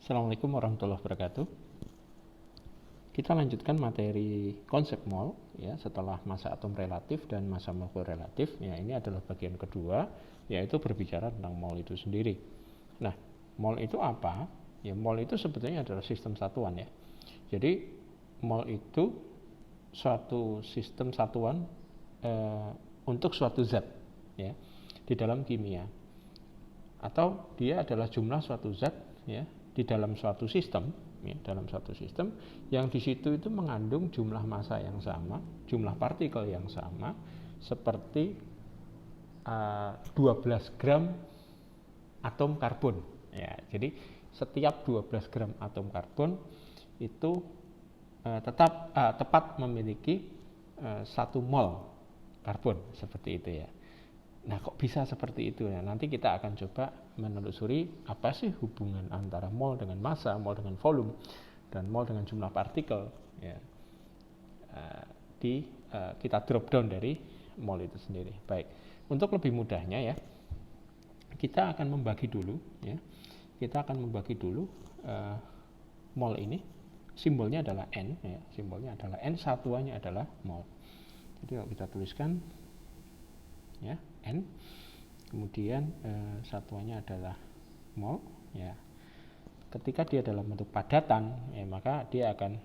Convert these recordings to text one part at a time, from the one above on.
Assalamualaikum warahmatullahi wabarakatuh. Kita lanjutkan materi konsep mol ya, setelah massa atom relatif dan massa molekul relatif. Ya, ini adalah bagian kedua, yaitu berbicara tentang mol itu sendiri. Nah, mol itu apa? Ya, mol itu sebetulnya adalah sistem satuan ya. Jadi mol itu suatu sistem satuan untuk suatu zat ya di dalam kimia, atau dia adalah jumlah suatu zat ya di dalam suatu sistem ya, dalam suatu sistem yang di situ itu mengandung jumlah massa yang sama, jumlah partikel yang sama, seperti 12 gram atom karbon ya. Jadi setiap 12 gram atom karbon itu tepat memiliki 1 mol karbon, seperti itu ya. Nah, kok bisa seperti itu ya? Nanti kita akan coba menelusuri apa sih hubungan antara mol dengan massa, mol dengan volume, dan mol dengan jumlah partikel ya. Kita drop down dari mol itu sendiri. Baik, untuk lebih mudahnya ya, kita akan membagi dulu ya. Kita akan membagi dulu mol ini. Simbolnya adalah N ya. Simbolnya adalah N, satuannya adalah mol. Jadi kalau kita tuliskan ya, N, kemudian satuannya adalah mol ya. Ketika dia dalam bentuk padatan ya, maka dia akan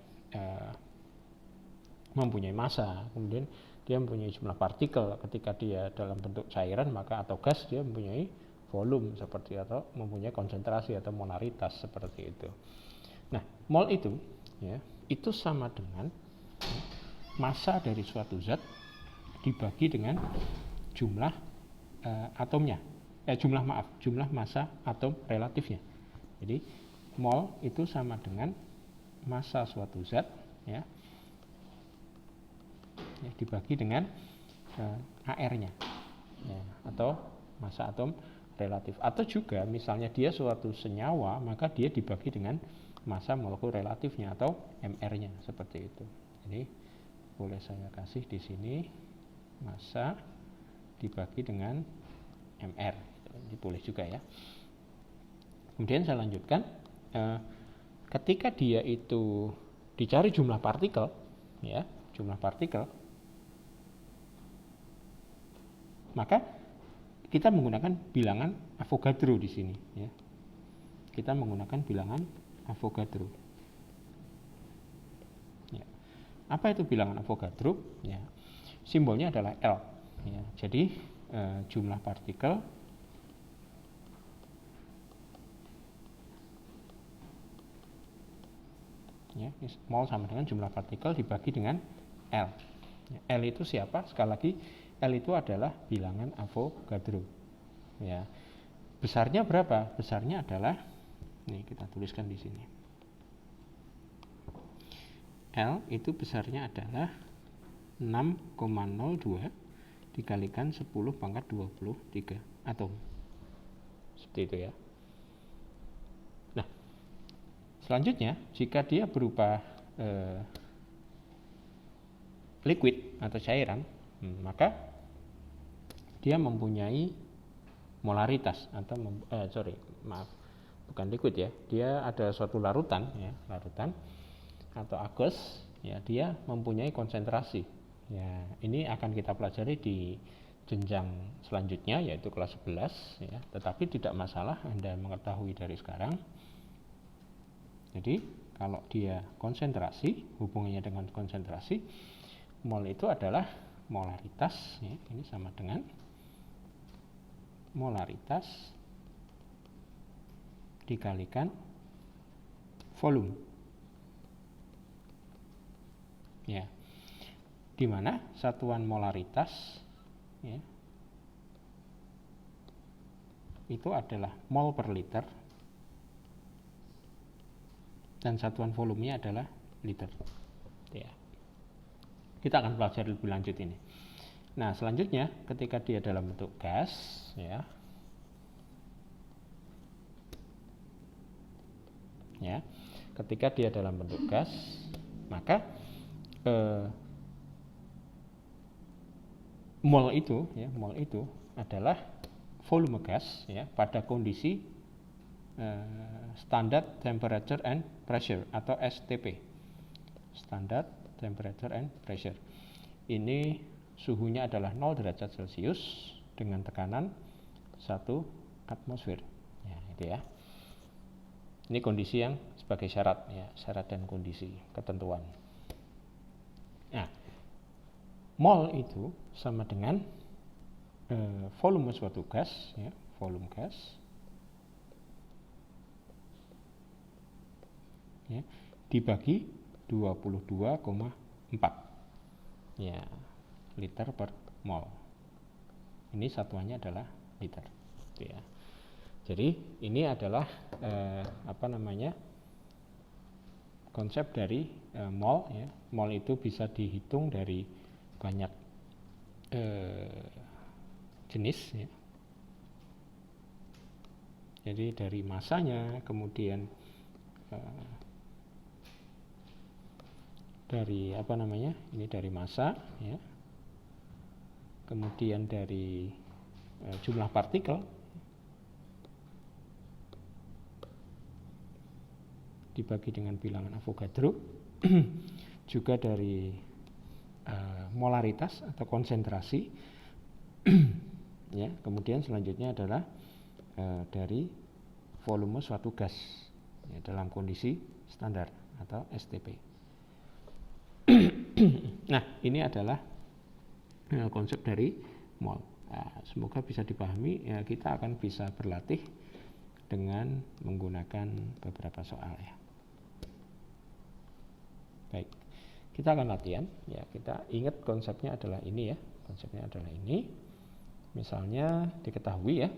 mempunyai massa, kemudian dia mempunyai jumlah partikel. Ketika dia dalam bentuk cairan maka atau gas, dia mempunyai volume seperti, atau mempunyai konsentrasi atau molaritas seperti itu. Nah, mol itu ya, itu sama dengan massa dari suatu zat dibagi dengan jumlah atomnya, jumlah massa atom relatifnya. Jadi mol itu sama dengan massa suatu zat ya, dibagi dengan AR-nya ya, atau massa atom relatif. Atau juga misalnya dia suatu senyawa, maka dia dibagi dengan massa molekul relatifnya atau MR-nya, seperti itu. Jadi boleh saya kasih di sini massa dibagi dengan MR, ini boleh juga ya. Kemudian saya lanjutkan, ketika dia itu dicari jumlah partikel ya, jumlah partikel, maka kita menggunakan bilangan Avogadro di sini ya. Kita menggunakan bilangan Avogadro ya. Apa itu bilangan Avogadro ya? Simbolnya adalah L ya. Jadi jumlah partikel ya, mol sama dengan jumlah partikel dibagi dengan L ya. L itu siapa? Sekali lagi, L itu adalah bilangan Avogadro ya. Besarnya berapa? Besarnya adalah, nih kita tuliskan di sini, L itu besarnya adalah 6,02 dikalikan 10 pangkat 23 atom, seperti itu ya. Nah, selanjutnya jika dia berupa liquid atau cairan, maka dia mempunyai molaritas atau bukan liquid ya, dia ada suatu larutan ya, larutan atau aqueous ya, dia mempunyai konsentrasi ya. Ini akan kita pelajari di jenjang selanjutnya, yaitu kelas 11 ya, tetapi tidak masalah Anda mengetahui dari sekarang. Jadi kalau dia konsentrasi, hubungannya dengan konsentrasi, mol itu adalah molaritas ya, ini sama dengan molaritas dikalikan volume ya, di mana satuan molaritas ya, itu adalah mol per liter, dan satuan volumenya adalah liter ya. Kita akan pelajari lebih lanjut ini. Nah, selanjutnya ketika dia dalam bentuk gas ya, ketika dia dalam bentuk gas, maka mol itu adalah volume gas ya pada kondisi Standard Temperature and Pressure atau STP. Standard Temperature and Pressure. Ini suhunya adalah 0 derajat Celcius dengan tekanan 1 atmosfer. Ya, itu ya. Ini kondisi yang sebagai syarat ya, syarat dan kondisi ketentuan. Nah, mol itu sama dengan volume suatu gas ya, volume gas ya, dibagi 22,4 ya, liter per mol. Ini satuannya adalah liter ya. Jadi ini adalah konsep dari mol ya. Mol itu bisa dihitung dari banyak jenis ya. Jadi dari masanya, kemudian dari ini dari massa ya, kemudian dari jumlah partikel dibagi dengan bilangan Avogadro, juga dari molaritas atau konsentrasi ya, kemudian selanjutnya adalah dari volume suatu gas ya, dalam kondisi standar atau STP. Nah, ini adalah konsep dari mol. Nah, semoga bisa dipahami ya, kita akan bisa berlatih dengan menggunakan beberapa soal ya. Baik, kita akan latihan ya, kita ingat konsepnya adalah ini ya, konsepnya adalah ini. Misalnya diketahui ya,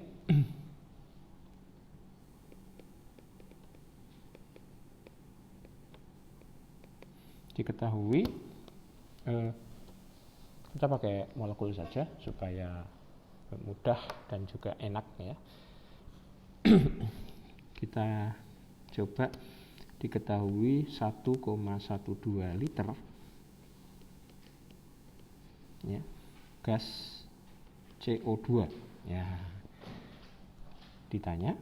kita pakai molekul saja supaya mudah dan juga enak ya. Kita coba diketahui 1,12 liter ya, gas CO2 ya. Ditanya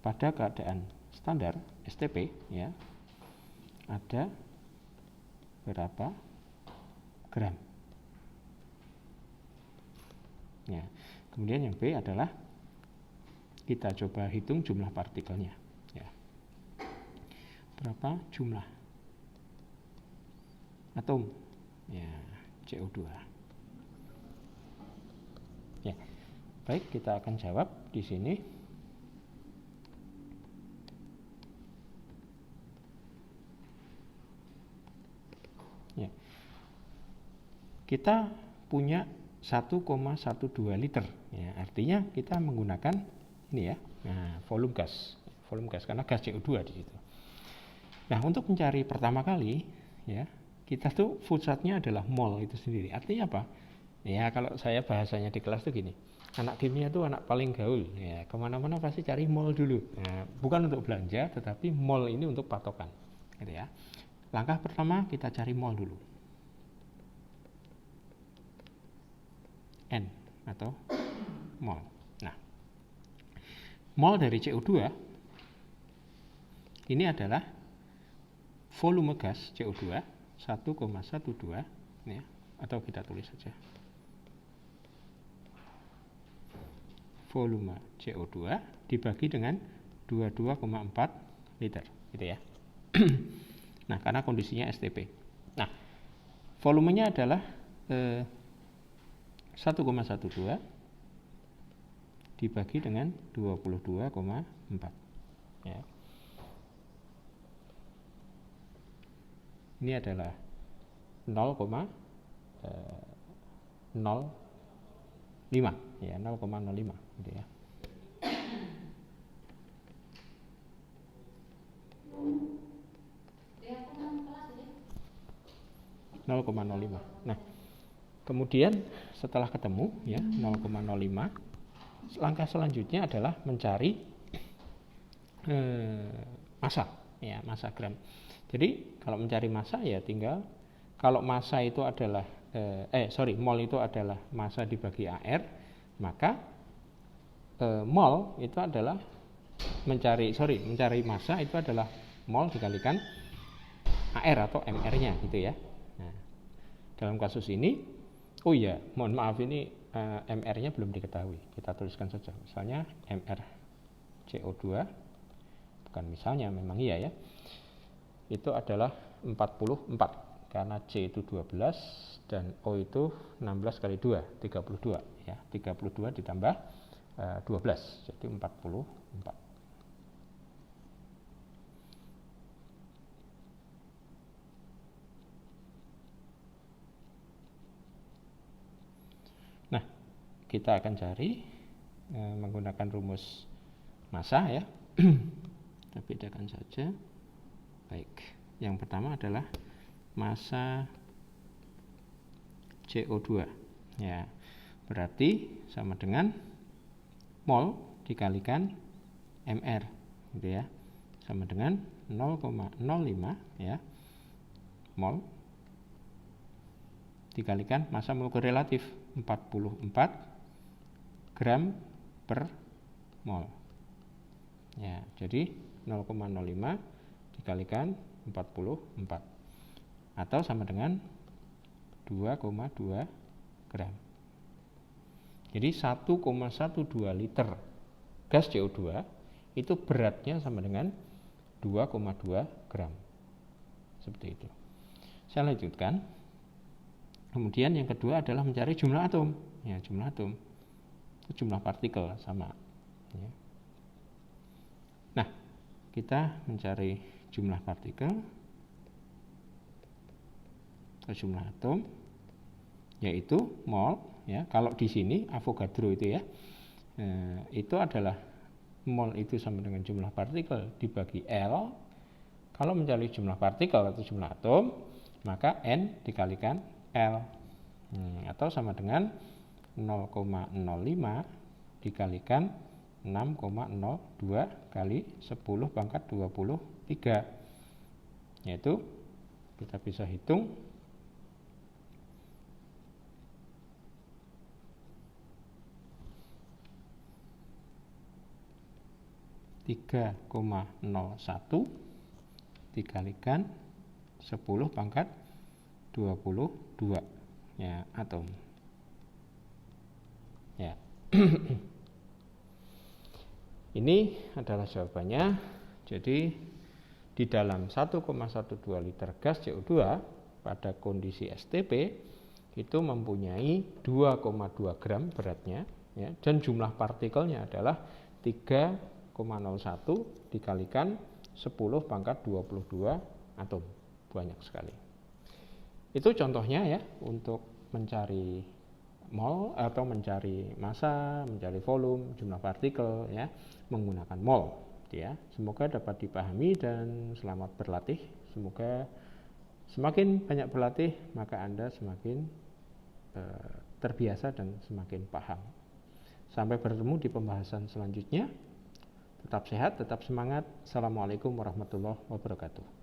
pada keadaan standar STP ya, ada berapa gram ya. Kemudian yang B adalah kita coba hitung jumlah partikelnya ya, berapa jumlah atom ya CO2 ya. Baik, kita akan jawab di sini. Ya. Kita punya 1,12 liter ya, artinya kita menggunakan ini ya, nah, volume gas karena gas CO2 di situ. Nah, untuk mencari pertama kali ya, kita tuh pusatnya adalah mol itu sendiri. Artinya apa ya, kalau saya bahasanya di kelas tuh gini, anak kimia tuh anak paling gaul ya, kemana-mana pasti cari mol dulu. Nah, bukan untuk belanja, tetapi mol ini untuk patokan gitu ya. Langkah pertama kita cari mol dulu, N atau mol. Nah, mol dari CO2 ini adalah volume gas CO2 1,12 ya, atau kita tulis saja volume CO2 dibagi dengan 22,4 liter gitu ya. Nah, karena kondisinya STP. Nah, volumenya adalah 1,12 dibagi dengan 22,4 ya. Ini adalah 0,05 ya, 0,05 gitu ya. Nah, kemudian setelah ketemu ya 0,05, langkah selanjutnya adalah mencari massa ya, massa gram. Jadi kalau mencari massa ya tinggal, kalau massa itu adalah mol itu adalah massa dibagi AR. maka mol itu adalah mencari massa itu adalah mol dikalikan AR atau MR-nya gitu ya. Nah, dalam kasus ini, oh iya, mohon maaf ini MR-nya belum diketahui. Kita tuliskan saja, misalnya MR CO2, bukan misalnya, memang iya ya. Itu adalah 44 karena C itu 12 dan O itu 16 kali 2, 32 ya. 32 ditambah 12 jadi 44. Nah, kita akan cari menggunakan rumus massa ya. Kita bedakan saja. Baik, yang pertama adalah massa CO2 ya, berarti sama dengan mol dikalikan MR gitu ya, sama dengan 0,05 ya, mol dikalikan massa molekul relatif 44 gram per mol ya, jadi 0,05 dikalikan 44 atau sama dengan 2,2 gram. Jadi 1,12 liter gas CO2 itu beratnya sama dengan 2,2 gram. Seperti itu. Saya lanjutkan. Kemudian yang kedua adalah mencari jumlah atom. Ya, jumlah atom. Itu jumlah partikel sama. Ya. Nah, kita mencari jumlah partikel atau jumlah atom, yaitu mol ya. Kalau di sini Avogadro itu ya, itu adalah mol itu sama dengan jumlah partikel dibagi L. Kalau mencari jumlah partikel atau jumlah atom, maka N dikalikan L atau sama dengan 0,05 dikalikan 6,02 kali 10 pangkat 23, yaitu kita bisa hitung 3,01 dikalikan 10 pangkat 22 ya, atom ya. Ini adalah jawabannya. Jadi di dalam 1,12 liter gas CO2 pada kondisi STP itu mempunyai 2,2 gram beratnya ya, dan jumlah partikelnya adalah 3,01 dikalikan 10 pangkat 22 atom. Banyak sekali. Itu contohnya ya untuk mencari mol atau mencari massa, mencari volume, jumlah partikel ya menggunakan mol ya. Semoga dapat dipahami dan selamat berlatih. Semoga semakin banyak berlatih maka Anda semakin terbiasa dan semakin paham. Sampai bertemu di pembahasan selanjutnya. Tetap sehat, tetap semangat. Assalamualaikum warahmatullahi wabarakatuh.